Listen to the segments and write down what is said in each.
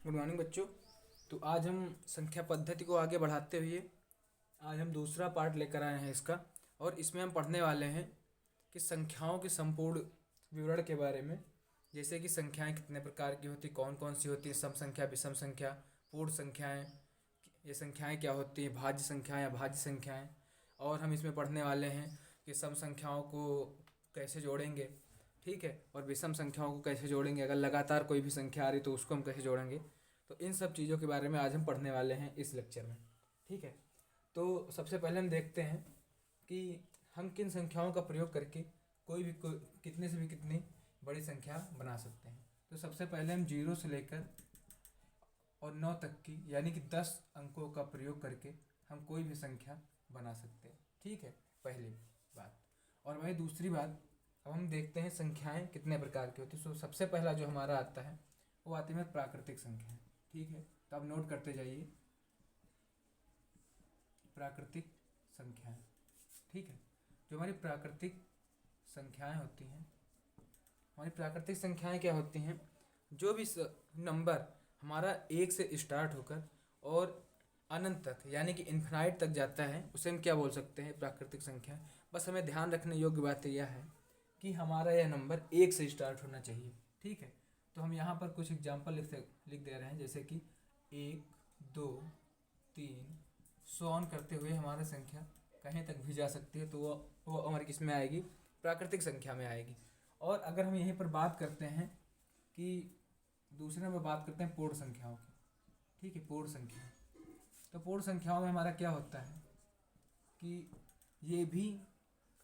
Good morning बच्चों। तो आज हम संख्या पद्धति को आगे बढ़ाते हुए आज हम दूसरा पार्ट लेकर आए हैं इसका, और इसमें हम पढ़ने वाले हैं कि संख्याओं के संपूर्ण विवरण के बारे में। जैसे कि संख्याएं कितने प्रकार की होती, कौन कौन सी होती है, सम संख्या, विषम संख्या, पूर्ण संख्याएं, ये संख्याएं क्या होती हैं, भाज्य संख्याएं, अभाज्य संख्याएं। और हम इसमें पढ़ने वाले हैं कि सम संख्याओं को कैसे जोड़ेंगे, ठीक है, और विषम संख्याओं को कैसे जोड़ेंगे, अगर लगातार कोई भी संख्या आ रही तो उसको हम कैसे जोड़ेंगे। तो इन सब चीज़ों के बारे में आज हम पढ़ने वाले हैं इस लेक्चर में, ठीक है। तो सबसे पहले हम देखते हैं कि हम किन संख्याओं का प्रयोग करके कितने से भी कितनी बड़ी संख्या बना सकते हैं। तो सबसे पहले हम 0 से लेकर और 9 तक की यानी कि 10 अंकों का प्रयोग करके हम कोई भी संख्या बना सकते हैं, ठीक है, पहली बात। और वही दूसरी बात, अब हम देखते हैं संख्याएं कितने प्रकार की होती हैं। तो सबसे पहला जो हमारा आता है वो आती है प्राकृतिक संख्याएं, ठीक है। तो आप नोट करते जाइए, प्राकृतिक संख्याएं, ठीक है। जो हमारी प्राकृतिक संख्याएं होती हैं, हमारी प्राकृतिक संख्याएं क्या होती हैं, जो भी नंबर हमारा 1 से स्टार्ट होकर और अनंत तक यानी कि इन्फिनाइट तक जाता है उसे हम क्या बोल सकते हैं, प्राकृतिक संख्या। बस हमें ध्यान रखने योग्य बात यह है कि हमारा यह नंबर 1 से स्टार्ट होना चाहिए, ठीक है। तो हम यहाँ पर कुछ एग्जाम्पल लिख दे रहे हैं, जैसे कि 1, 2, 3 सो ऑन करते हुए हमारा संख्या कहीं तक भी जा सकती है। तो वो हमारी किस में आएगी, प्राकृतिक संख्या में आएगी। और अगर हम यहीं पर बात करते हैं कि दूसरे नंबर बात करते हैं पूर्ण संख्याओं की, ठीक है, पूर्ण संख्या। तो पूर्ण संख्याओं में हमारा क्या होता है कि ये भी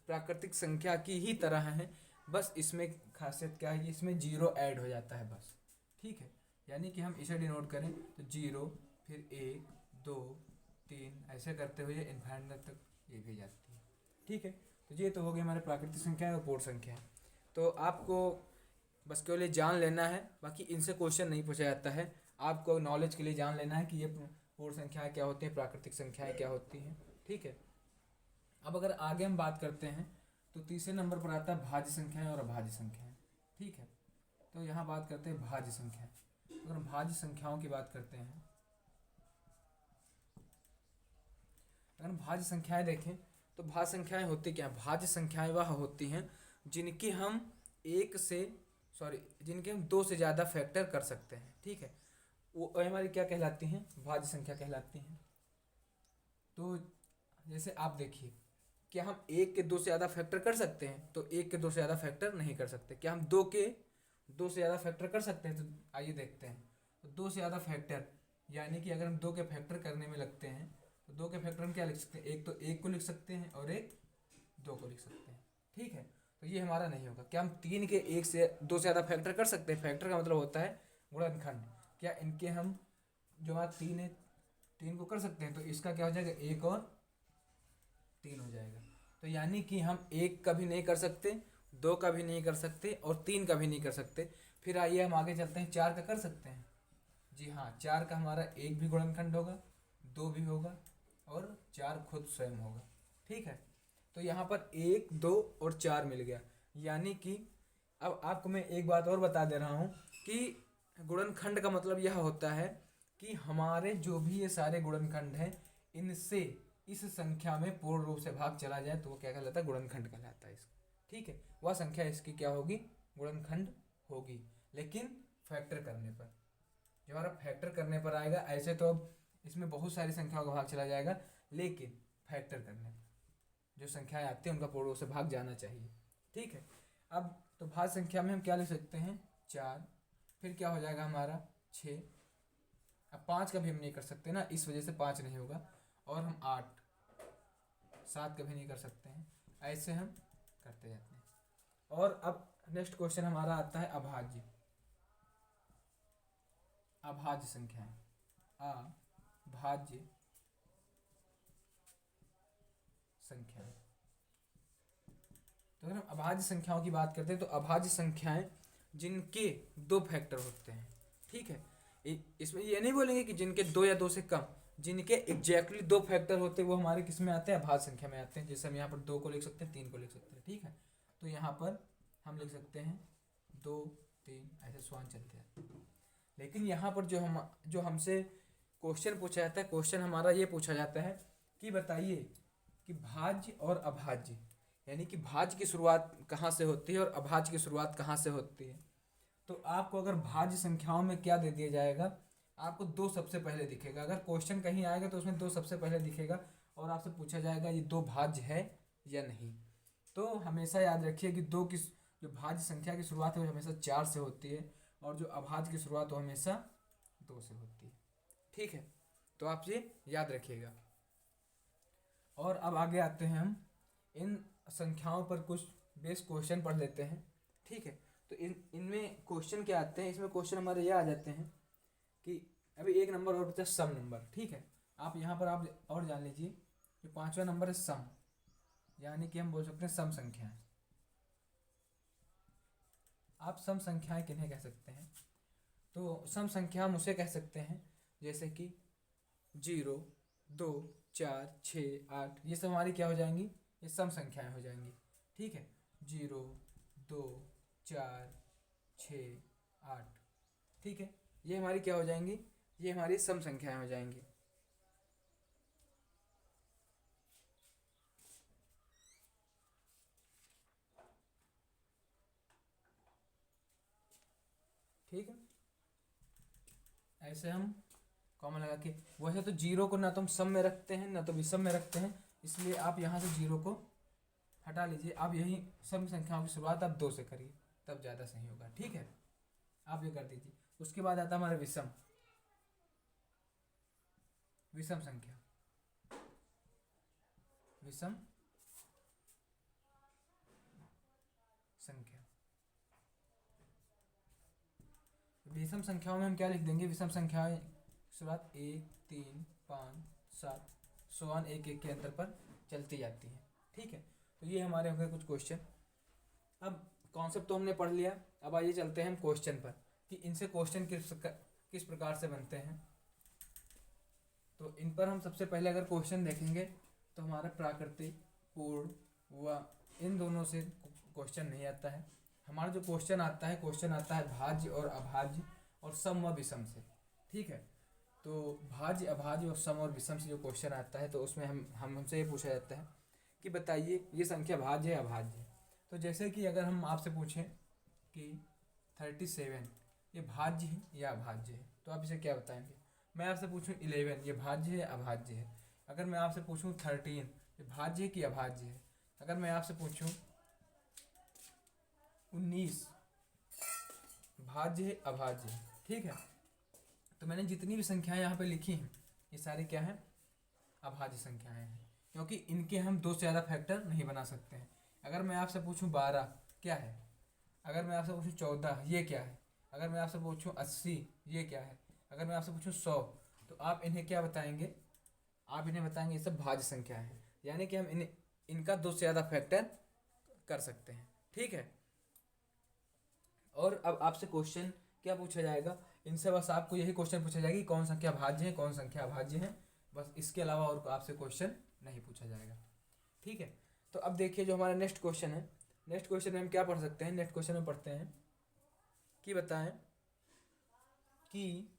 प्राकृतिक संख्या की ही तरह है, बस इसमें खासियत क्या है, इसमें 0 ऐड हो जाता है बस, ठीक है। यानी कि हम इसे डिनोट करें तो 0 फिर 1 2 3 ऐसे करते हुए इनफाइनाइट तक ये भी जाती है, ठीक है। तो ये तो हो गई हमारे प्राकृतिक संख्या और पूर्ण संख्या। तो आपको बस केवल ये जान लेना है, बाकी इनसे क्वेश्चन नहीं पूछा जाता है। आपको नॉलेज के लिए जान लेना है कि ये पूर्ण संख्याएं क्या होती हैं, प्राकृतिक संख्याएं क्या होती हैं, ठीक है। अब अगर आगे हम बात करते हैं तो तीसरे नंबर पर आता है भाज्य संख्याएं और अभाज्य संख्याएं, ठीक है। तो यहाँ बात करते हैं भाज्य संख्याएं। अगर हम भाज्य संख्याओं की बात करते हैं, अगर हम भाज्य संख्याएं देखें तो भाज्य संख्याएं होती क्या हैं, भाज्य संख्याएं वह होती हैं जिनके हम जिनके हम 2 से ज़्यादा फैक्टर कर सकते हैं, ठीक है। वो हमारी क्या कहलाती हैं, भाज्य संख्या कहलाती हैं। तो जैसे आप देखिए, क्या हम 1 के 2 से ज़्यादा फैक्टर कर सकते हैं, तो 1 के 2 से ज़्यादा फैक्टर नहीं कर सकते। क्या हम 2 के 2 से ज़्यादा फैक्टर कर सकते हैं, तो आइए देखते हैं। तो 2 से ज़्यादा फैक्टर यानी कि अगर हम 2 के फैक्टर करने में लगते हैं तो 2 के फैक्टर हम क्या लिख सकते हैं, एक तो 1 को लिख सकते हैं और एक 2 को लिख सकते हैं, ठीक है। तो ये हमारा नहीं होगा। क्या हम 3 के 1 से 2 से ज़्यादा फैक्टर कर सकते हैं, फैक्टर का मतलब होता है गुणनखंड। क्या इनके हम जो हमारा 3 है 3 को कर सकते हैं, तो इसका क्या हो जाएगा, 1 और 3 हो जाएगा। तो यानी कि हम 1 का भी नहीं कर सकते, 2 का भी नहीं कर सकते और 3 का भी नहीं कर सकते। फिर आइए हम आगे चलते हैं, 4 का कर सकते हैं। जी हाँ, 4 का हमारा 1 भी गुणनखंड होगा, 2 भी होगा और 4 खुद स्वयं होगा, ठीक है। तो यहाँ पर 1 2 और 4 मिल गया। यानी कि अब आपको मैं एक बात और बता दे रहा हूँ कि गुणनखंड का मतलब यह होता है कि हमारे जो भी ये सारे गुणनखंड हैं इनसे इस संख्या में पूर्ण रूप से भाग चला जाए तो वो क्या कहलाता है, गुणनखंड कहलाता है इसका, ठीक है। वह संख्या इसकी क्या होगी, गुणनखंड होगी। लेकिन फैक्टर करने पर, जो हमारा फैक्टर करने पर आएगा, ऐसे तो अब इसमें बहुत सारी संख्याओं का भाग चला जाएगा, लेकिन फैक्टर करने पर जो संख्याएं आती हैं उनका पूर्ण रूप से भाग जाना चाहिए, ठीक है। अब तो भाज्य संख्या में हम क्या लिख सकते हैं, 4, फिर क्या हो जाएगा हमारा 6। अब 5 का भी हम नहीं कर सकते ना, इस वजह से 5 नहीं होगा। और हम 8 7 का भी नहीं कर सकते हैं, ऐसे हम करते जाते हैं। और अब नेक्स्ट क्वेश्चन हमारा आता है अभाज्य, अभाज्य संख्याएं, अभाज्य संख्याएं। तो अगर हम अभाज्य संख्याओं की बात करते हैं तो अभाज्य संख्याएं जिनके 2 फैक्टर होते हैं, ठीक है। इसमें ये नहीं बोलेंगे कि जिनके 2 या 2 से कम, जिनके एग्जैक्टली 2 फैक्टर होते हैं वो हमारे किस में आते हैं, अभाज्य संख्या में आते हैं। जैसे हम यहाँ पर 2 को लिख सकते हैं, 3 को लिख सकते हैं, ठीक है। तो यहाँ पर हम लिख सकते हैं 2 3 ऐसे स्वान चलते हैं। लेकिन लेकिन यहाँ पर जो हमसे क्वेश्चन पूछा जाता है, क्वेश्चन हमारा ये पूछा जाता है कि बताइए कि भाज्य और अभाज्य, यानी कि भाज्य की शुरुआत कहाँ से होती है और अभाज्य की शुरुआत कहाँ से होती है। तो आपको अगर भाज्य संख्याओं में क्या दे दिया जाएगा, आपको दो सबसे पहले दिखेगा। अगर क्वेश्चन कहीं आएगा तो उसमें दो सबसे पहले दिखेगा और आपसे पूछा जाएगा ये दो भाज्य है या नहीं। तो हमेशा याद रखिए कि दो की जो भाज्य संख्या की शुरुआत है वो हमेशा 4 से होती है और जो अभाज्य की शुरुआत वो हमेशा 2 से होती है। ठीक है, तो आप ये याद रखिएगा। और अब आगे आते हैं हम इन संख्याओं पर कुछ बेस क्वेश्चन पढ़ लेते हैं। ठीक है, तो इनमें क्वेश्चन क्या आते हैं, इसमें क्वेश्चन हमारे ये आ जाते हैं कि अभी एक नंबर और बचा है सम नंबर। ठीक है, आप यहाँ पर आप और जान लीजिए कि 5वां नंबर है सम, यानी कि हम बोल सकते हैं सम संख्याएं। आप सम संख्याएं किन्हें कह सकते हैं, तो सम संख्या हम उसे कह सकते हैं जैसे कि 0, 2, 4, 6, 8, ये सब हमारी क्या हो जाएंगी, ये सम संख्याएं हो जाएंगी। ठीक है, 0, 2, 4, 6, 8, ठीक है, ये हमारी क्या हो जाएंगी, ये हमारी सम संख्याएं हो जाएंगी। ठीक है, ऐसे हम कॉमन लगा के, वैसे तो 0 को ना तो हम सम में रखते हैं ना तो विषम में रखते हैं, इसलिए आप यहाँ से 0 को हटा लीजिए। आप यही सम संख्याओं की शुरुआत आप 2 से करिए, तब ज़्यादा सही होगा। ठीक है, आप ये कर दीजिए। उसके बाद आता है हमारा विषम, विषम संख्या, विषम संख्या। विषम संख्याओं में हम क्या लिख देंगे, विषम संख्याएं शुरुआत 1, 3, 5, 7 सोआन 1 1 के अंतर पर चलती जाती हैं। ठीक है, तो ये हमारे हो गए कुछ क्वेश्चन। अब कॉन्सेप्ट तो हमने पढ़ लिया, अब आइए चलते हैं हम क्वेश्चन पर कि इनसे क्वेश्चन किस प्रकार से बनते हैं। तो इन पर हम सबसे पहले अगर क्वेश्चन देखेंगे तो हमारा प्राकृतिक, पूर्ण व इन दोनों से क्वेश्चन नहीं आता है। हमारा जो क्वेश्चन आता है भाज्य और अभाज्य और सम व विषम से। ठीक है, तो भाज्य, अभाज्य और सम और विषम से जो क्वेश्चन आता है तो उसमें हमसे ये पूछा जाता है कि बताइए ये संख्या भाज्य है अभाज्य है। तो जैसे कि अगर हम आपसे पूछें कि 37 ये भाज्य है या अभाज्य है, तो आप इसे क्या बताएंगे। मैं आपसे पूछूं 11 ये भाज्य है अभाज्य है। अगर मैं आपसे पूछूं 13 ये भाज्य है कि अभाज्य है। अगर मैं आपसे पूछूं 19 भाज्य है अभाज्य है। ठीक है, तो मैंने जितनी भी संख्याएं यहाँ पे लिखी हैं ये सारी क्या हैं, अभाज्य संख्याएं हैं, क्योंकि इनके हम 2 से ज़्यादा फैक्टर नहीं बना सकते हैं। अगर मैं आपसे पूछूं 12 क्या है, अगर मैं आपसे पूछूं 14 ये क्या है, अगर मैं आपसे पूछूं 80 ये क्या है, अगर मैं आपसे पूछूं 100, तो आप इन्हें क्या बताएंगे, आप इन्हें बताएंगे ये सब भाज्य संख्याएं हैं, यानी कि हम इनका 2 से ज़्यादा फैक्टर कर सकते हैं। ठीक है, और अब आपसे क्वेश्चन क्या पूछा जाएगा, इनसे बस आपको यही क्वेश्चन पूछा जाएगा कि कौन संख्या भाज्य है कौन संख्या अभाज्य है, बस इसके अलावा और आपसे क्वेश्चन नहीं पूछा जाएगा। ठीक है, तो अब देखिए जो हमारा नेक्स्ट क्वेश्चन है, नेक्स्ट क्वेश्चन में हम क्या पढ़ सकते हैं, नेक्स्ट क्वेश्चन में पढ़ते हैं कि बताएं कि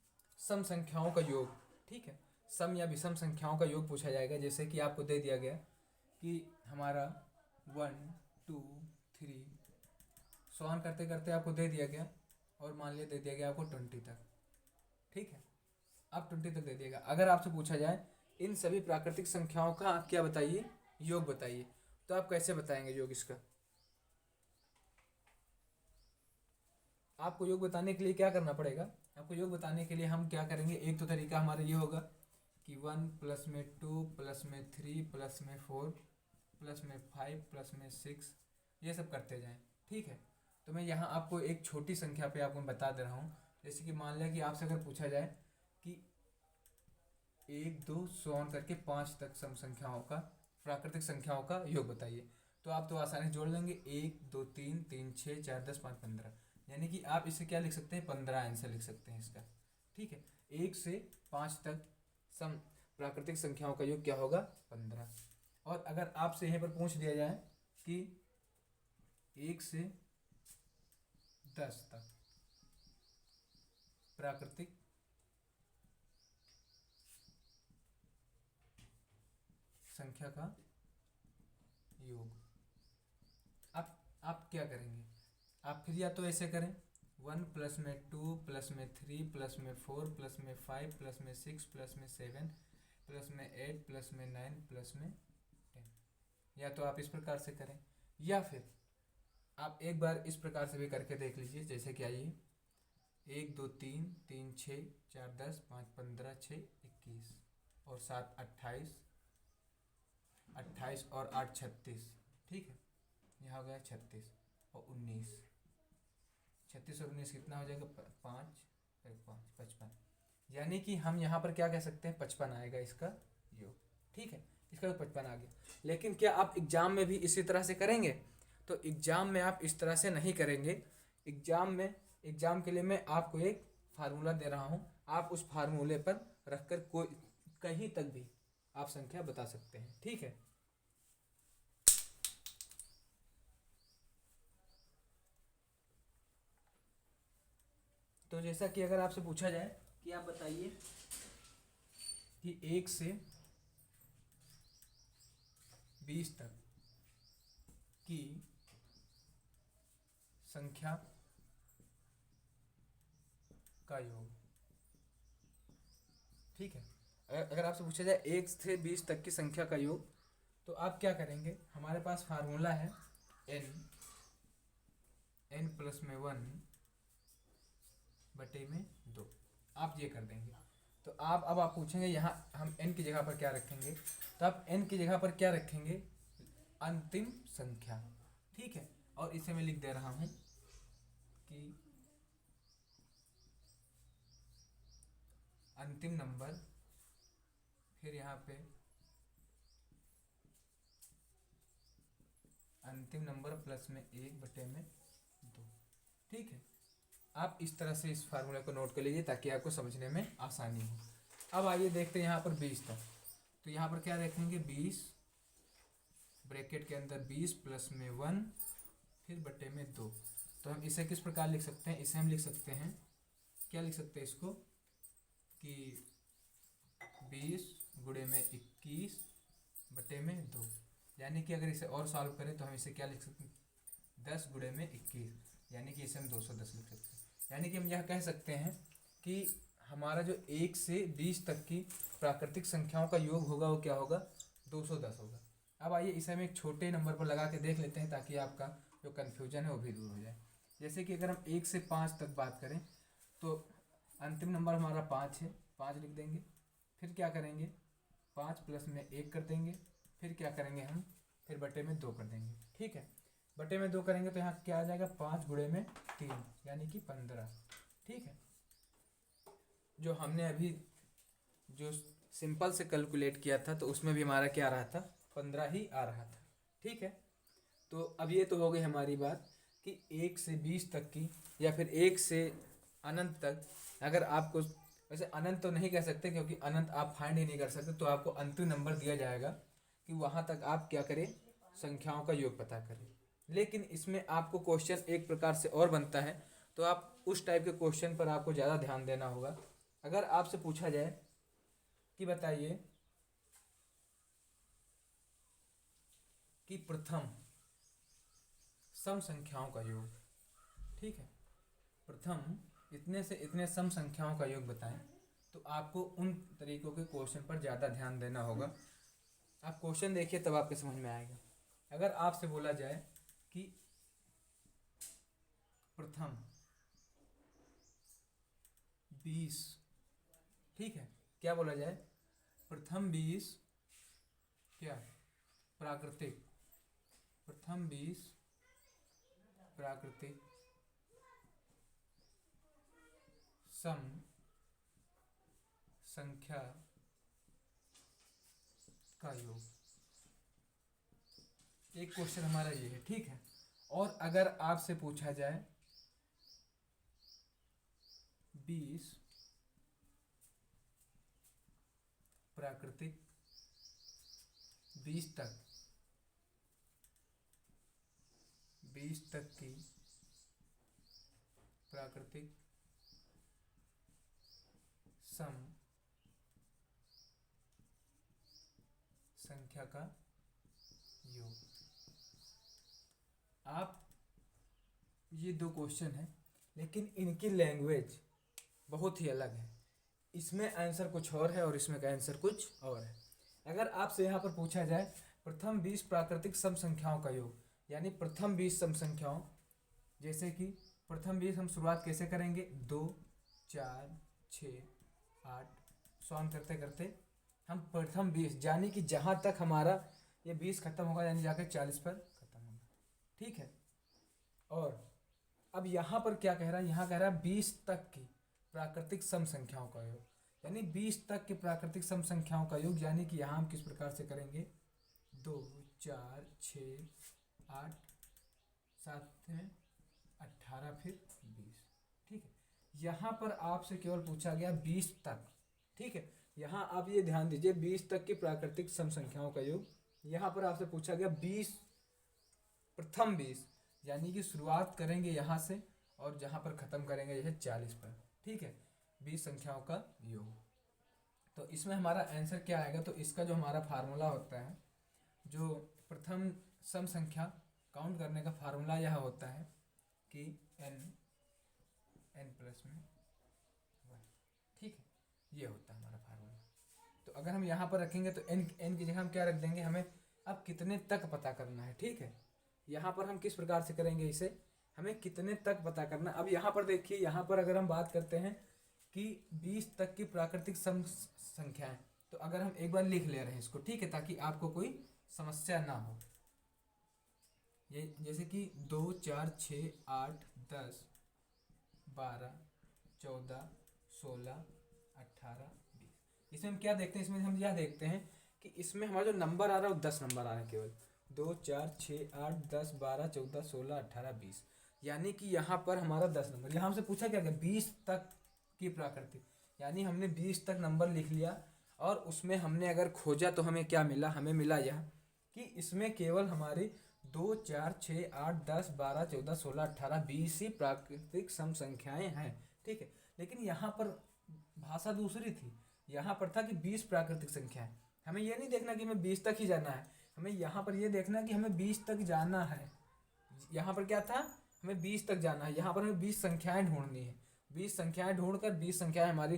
सम संख्याओं का योग। ठीक है, सम या विषम संख्याओं का योग पूछा जाएगा। जैसे कि आपको दे दिया गया कि हमारा 1, 2, 3 सॉन करते करते आपको दे दिया गया और मान लिया दे दिया गया आपको 20 तक। ठीक है, अब 20 तक दे दिएगा। अगर आपसे पूछा जाए इन सभी प्राकृतिक संख्याओं का आप क्या बताइए, योग बताइए, तो आप कैसे बताएंगे योग इसका। आपको योग बताने के लिए क्या करना पड़ेगा, आपको योग बताने के लिए हम क्या करेंगे, एक तो तरीका हमारा ये होगा कि 1 प्लस में 2 प्लस में 3 प्लस में 4 प्लस में 5 प्लस में 6 ये सब करते जाएं। ठीक है, तो मैं यहाँ आपको एक छोटी संख्या पे आपको बता दे रहा हूँ। जैसे कि मान लिया कि आपसे अगर पूछा जाए कि 1, 2 सॉन करके 5 तक सम संख्याओं का, प्राकृतिक संख्याओं का योग बताइए, तो आप तो आसानी जोड़ लेंगे 1, 2, 3, 3, 6, 4, 10, 5, 15, यानी कि आप इसे क्या लिख सकते हैं, 15 आंसर लिख सकते हैं इसका। ठीक है, 1 से 5 तक सम प्राकृतिक संख्याओं का योग क्या होगा, 15। और अगर आपसे यहीं पर पूछ दिया जाए कि 1 से 10 तक प्राकृतिक संख्या का योग। आप क्या करेंगे, आप फिर या तो ऐसे करें 1 प्लस में 2 प्लस में 3 प्लस में 4 प्लस में 5 प्लस में 6 प्लस में 7 प्लस में 8 प्लस में 9 प्लस में 10, या तो आप इस प्रकार से करें, या फिर आप एक बार इस प्रकार से भी करके देख लीजिए। जैसे कि आइए 1 2 3 3 6 4 10 5 15 6 21 और 7 28 28 और 8 36, ठीक है, यहाँ हो गया 36 और 19, 36 और 19 कितना हो जाएगा 5 5 55, यानी कि हम यहाँ पर क्या कह सकते हैं 55 आएगा इसका योग, ठीक है, इसका तो 55 आ गया। लेकिन क्या आप एग्जाम में भी इसी तरह से करेंगे, तो एग्जाम में आप इस तरह से नहीं करेंगे। एग्जाम के लिए मैं आपको एक फार्मूला दे रहा हूँ, आप उस फार्मूले पर रखकर कोई कहीं तक भी आप संख्या बता सकते हैं, ठीक है। तो जैसा कि अगर आपसे पूछा जाए कि आप बताइए कि 1 से 20 तक की संख्या का योग, ठीक है। अगर आपसे पूछा जाए 1 से 20 तक की संख्या का योग, तो आप क्या करेंगे, हमारे पास फार्मूला है n प्लस में 1 बटे में 2, आप ये कर देंगे। तो अब आप पूछेंगे यहाँ हम n की जगह पर क्या रखेंगे, तो आप n की जगह पर क्या रखेंगे, अंतिम संख्या, ठीक है। और इसे मैं लिख दे रहा हूँ कि अंतिम नंबर, फिर यहाँ पे अंतिम नंबर प्लस में 1 बटे में 2, ठीक है। आप इस तरह से इस फार्मूले को नोट कर लीजिए ताकि आपको समझने में आसानी हो। अब आइए देखते हैं यहाँ पर 20 तक, तो यहाँ पर क्या रखेंगे 20 ब्रैकेट के अंदर 20 प्लस में 1 फिर बटे में 2। तो हम इसे किस प्रकार लिख सकते हैं, इसे हम लिख सकते हैं, क्या लिख सकते हैं इसको कि 20 गुणे में 21 बटे में 2, यानी कि अगर इसे और सॉल्व करें तो हम इसे क्या लिख सकते हैं 10 गुणे में 21, यानी कि इसे हम 210 लिख सकते हैं। यानी कि हम यह कह सकते हैं कि हमारा जो 1 से 20 तक की प्राकृतिक संख्याओं का योग होगा वो क्या होगा 210 होगा। अब आइए इसे हम एक छोटे नंबर पर लगा के देख लेते हैं ताकि आपका जो कन्फ्यूजन है वो भी दूर हो जाए। जैसे कि अगर हम 1 से 5 तक बात करें तो अंतिम नंबर हमारा 5 है, 5 लिख देंगे, फिर क्या करेंगे 5 प्लस में 1 कर देंगे, फिर क्या करेंगे हम फिर बटे में 2 कर देंगे, ठीक है। बटे में 2 करेंगे तो यहाँ क्या आ जाएगा 5 गुणे में 3 यानी कि 15, ठीक है। जो हमने अभी जो सिंपल से कैलकुलेट किया था तो उसमें भी हमारा क्या आ रहा था 15 ही आ रहा था, ठीक है। तो अब ये तो हो गई हमारी बात कि 1 से 20 तक की या फिर 1 से अनंत तक, अगर आपको वैसे अनंत तो नहीं कह सकते क्योंकि अनंत आप फाइंड ही नहीं कर सकते, तो आपको अंतिम नंबर दिया जाएगा कि वहाँ तक आप क्या करें संख्याओं का योग पता करें। लेकिन इसमें आपको क्वेश्चन एक प्रकार से और बनता है, तो आप उस टाइप के क्वेश्चन पर आपको ज़्यादा ध्यान देना होगा। अगर आपसे पूछा जाए कि बताइए कि प्रथम सम संख्याओं का योग, ठीक है, प्रथम इतने से इतने सम संख्याओं का योग बताएं, तो आपको उन तरीकों के क्वेश्चन पर ज़्यादा ध्यान देना होगा। आप क्वेश्चन देखिए तब आपके समझ में आएगा। अगर आपसे बोला जाए कि प्रथम 20, ठीक है, क्या बोला जाए प्रथम 20 क्या प्राकृतिक, प्रथम 20 प्राकृतिक सम संख्या का योग, एक क्वेश्चन हमारा ये है, ठीक है। और अगर आपसे पूछा जाए 20 प्राकृतिक 20 तक 20 तक की प्राकृतिक सम संख्या का योग। आप ये दो क्वेश्चन हैं, लेकिन इनकी लैंग्वेज बहुत ही अलग है। इसमें आंसर कुछ और है और इसमें का आंसर कुछ और है। अगर आपसे यहाँ पर पूछा जाए प्रथम 20 प्राकृतिक सम संख्याओं का योग, यानी प्रथम 20 सम संख्याओं, जैसे कि प्रथम 20 हम शुरुआत कैसे करेंगे, 2 4 6 8 सॉन करते करते हम प्रथम 20 यानी कि जहाँ तक हमारा ये 20 खत्म होगा यानी जाकर 40 पर खत्म होगा, ठीक है। और अब यहाँ पर क्या कह रहा है, यहाँ कह रहा है 20 तक की प्राकृतिक सम संख्याओं का योग, यानी 20 तक की प्राकृतिक सम संख्याओं का योग, यानी कि यहाँ हम किस प्रकार से करेंगे, 2 4 6 8 7 में 18 फिर 20, ठीक है। यहाँ पर आपसे केवल पूछा गया 20 तक, ठीक है। यहाँ आप ये ध्यान दीजिए 20 तक की प्राकृतिक सम संख्याओं का योग, यहाँ पर आपसे पूछा गया 20 प्रथम 20, यानी कि शुरुआत करेंगे यहाँ से और जहाँ पर ख़त्म करेंगे यह 40 पर, ठीक है, 20 संख्याओं का योग। तो इसमें हमारा आंसर क्या आएगा, तो इसका जो हमारा फार्मूला होता है, जो प्रथम सम संख्या काउंट करने का फार्मूला यह होता है कि n प्लस में 1, ठीक है, ये होता है हमारा फार्मूला। तो अगर हम यहाँ पर रखेंगे तो n की जगह हम क्या रख देंगे, हमें अब कितने तक पता करना है, ठीक है। यहाँ पर हम किस प्रकार से करेंगे इसे, हमें कितने तक पता करना। अब यहाँ पर देखिए, यहाँ पर अगर हम बात करते हैं कि 20 तक की प्राकृतिक सम संख्याएं, तो अगर हम एक बार लिख ले रहे हैं इसको, ठीक है, ताकि आपको कोई समस्या ना हो। ये जैसे कि 2 4 6 8 10 12 14 16 18 20, इसमें हम क्या देखते हैं, इसमें हम यह देखते हैं कि इसमें हमारा जो नंबर आ रहा है वो 10 नंबर आ रहा है केवल, 2 4 6 8 10 12 14 16 18 20, यानी कि यहाँ पर हमारा 10 नंबर। यहाँ हमसे पूछा क्या, 20 तक की प्राकृतिक, यानी हमने 20 तक नंबर लिख लिया और उसमें हमने अगर खोजा तो हमें क्या मिला, हमें मिला यह कि इसमें केवल हमारी 2 4 6 8 10 12 14 16 18 20 ही प्राकृतिक सम संख्याएं हैं, ठीक है। लेकिन यहाँ पर भाषा दूसरी थी, यहाँ पर था कि 20 प्राकृतिक संख्याएं। हमें यह नहीं देखना कि हमें 20 तक ही जाना है, हमें यहाँ पर यह देखना है कि हमें 20 तक जाना है। यहाँ पर क्या था, हमें 20 तक जाना है, यहाँ पर हमें 20 संख्याएं ढूंढनी है। 20 संख्याएं ढूंढकर 20 संख्याएं हमारी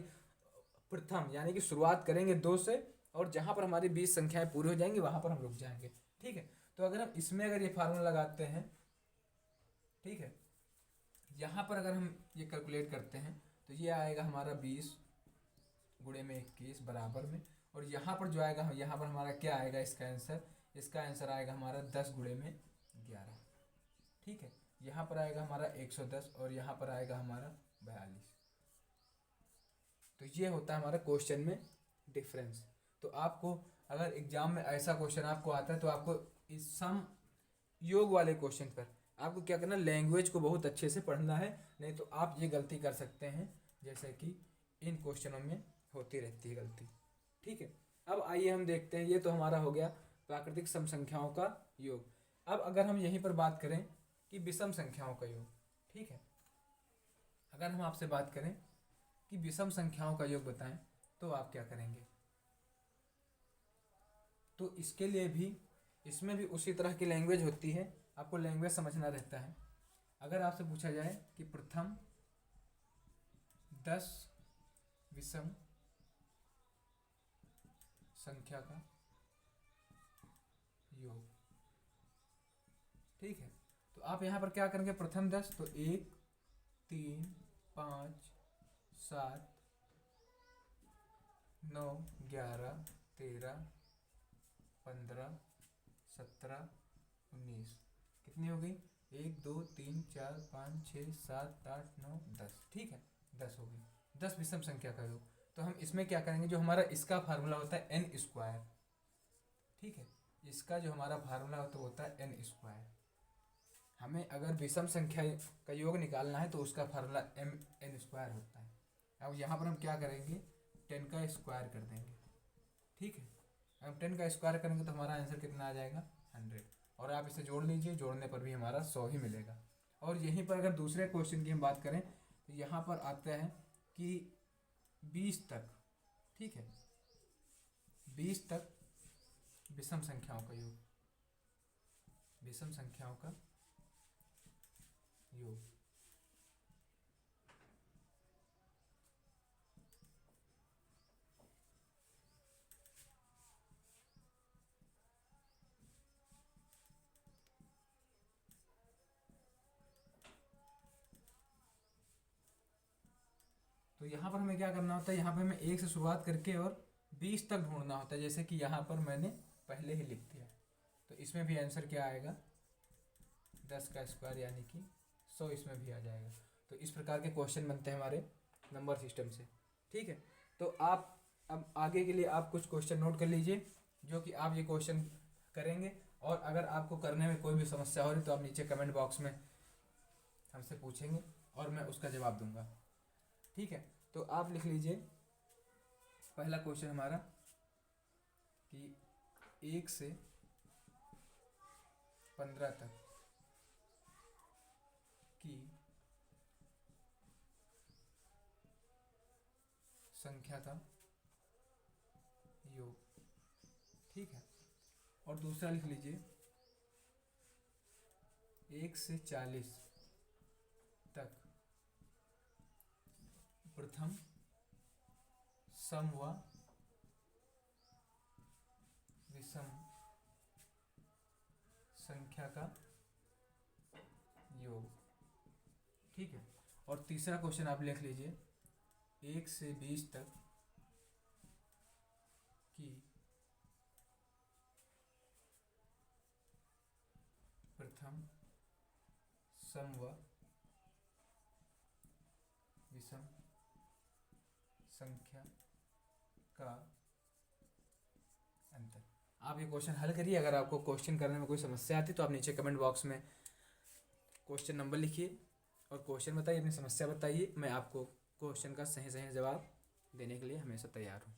प्रथम, यानी कि शुरुआत करेंगे 2 से और जहाँ पर हमारी 20 संख्याएं पूरी हो जाएंगी वहाँ पर हम रुक जाएंगे, ठीक है। तो अगर हम इसमें अगर ये फार्मूला लगाते हैं, ठीक है, यहाँ पर अगर हम ये कैलकुलेट करते हैं तो ये आएगा हमारा 20 गुणे में 21 बराबर में, और यहाँ पर जो आएगा, यहाँ पर हमारा क्या आएगा इसका आंसर आएगा हमारा 10 गुणे में 11, ठीक है। यहाँ पर आएगा हमारा 110 और यहाँ पर आएगा हमारा 42। तो ये होता है हमारा क्वेश्चन में डिफरेंस। तो आपको अगर एग्जाम में ऐसा क्वेश्चन आपको आता है तो आपको इस सम योग वाले क्वेश्चन पर आपको क्या करना, लैंग्वेज को बहुत अच्छे से पढ़ना है, नहीं तो आप ये गलती कर सकते हैं जैसे कि इन क्वेश्चनों में होती रहती है गलती, ठीक है। अब आइए हम देखते हैं, ये तो हमारा हो गया प्राकृतिक सम संख्याओं का योग। अब अगर हम यहीं पर बात करें कि विषम संख्याओं का योग, ठीक है, अगर हम आपसे बात करें कि विषम संख्याओं का योग बताएं तो आप क्या करेंगे, तो इसके लिए भी इसमें भी उसी तरह की लैंग्वेज होती है, आपको लैंग्वेज समझना रहता है। अगर आपसे पूछा जाए कि प्रथम 10 विषम संख्या का योग, ठीक है, तो आप यहाँ पर क्या करेंगे, प्रथम 10 तो 1 3 5 7 9 11 13 15 17 19, कितनी हो गई, 1 2 3 4 5 6 7 8 9 10, ठीक है, 10 हो गई, 10 विषम संख्या का योग। तो हम इसमें क्या करेंगे, जो हमारा इसका फार्मूला होता है n स्क्वायर, ठीक है, इसका जो हमारा फार्मूला होता है n स्क्वायर। हमें अगर विषम संख्या का योग निकालना है तो उसका फार्मूला n स्क्वायर होता है। अब यहाँ पर हम क्या करेंगे, 10 का स्क्वायर कर देंगे, ठीक है। अब 10 का स्क्वायर करेंगे तो हमारा आंसर कितना आ जाएगा, 100, और आप इसे जोड़ लीजिए, जोड़ने पर भी हमारा 100 ही मिलेगा। और यहीं पर अगर दूसरे क्वेश्चन की हम बात करें तो यहाँ पर आता है कि 20 तक, ठीक है, 20 तक विषम संख्याओं का योग, विषम संख्याओं का योग। तो यहाँ पर हमें क्या करना होता है, यहाँ पर हमें 1 से शुरुआत करके और 20 तक ढूंढना होता है। जैसे कि यहाँ पर मैंने पहले ही लिख दिया, तो इसमें भी आंसर क्या आएगा, 10 का स्क्वायर यानी कि 100 इसमें भी आ जाएगा। तो इस प्रकार के क्वेश्चन बनते हैं हमारे नंबर सिस्टम से, ठीक है। तो आप अब आगे के लिए आप कुछ क्वेश्चन नोट कर लीजिए, जो कि आप ये क्वेश्चन करेंगे, और अगर आपको करने में कोई भी समस्या हो रही तो आप नीचे कमेंट बॉक्स में हमसे पूछेंगे और मैं उसका जवाब दूंगा, ठीक है। तो आप लिख लीजिए पहला क्वेश्चन हमारा कि 1 से 15 तक की संख्या का योग, ठीक है। और दूसरा लिख लीजिए 1 से 40 तक प्रथम सम व विषम संख्या का योग, ठीक है। और तीसरा क्वेश्चन आप लिख लीजिए 1 से 20 तक की प्रथम सम व विषम संख्या का अंतर। आप ये क्वेश्चन हल करिए। अगर आपको क्वेश्चन करने में कोई समस्या आती तो आप नीचे कमेंट बॉक्स में क्वेश्चन नंबर लिखिए और क्वेश्चन बताइए, अपनी समस्या बताइए। मैं आपको क्वेश्चन का सही सही जवाब देने के लिए हमेशा तैयार हूँ।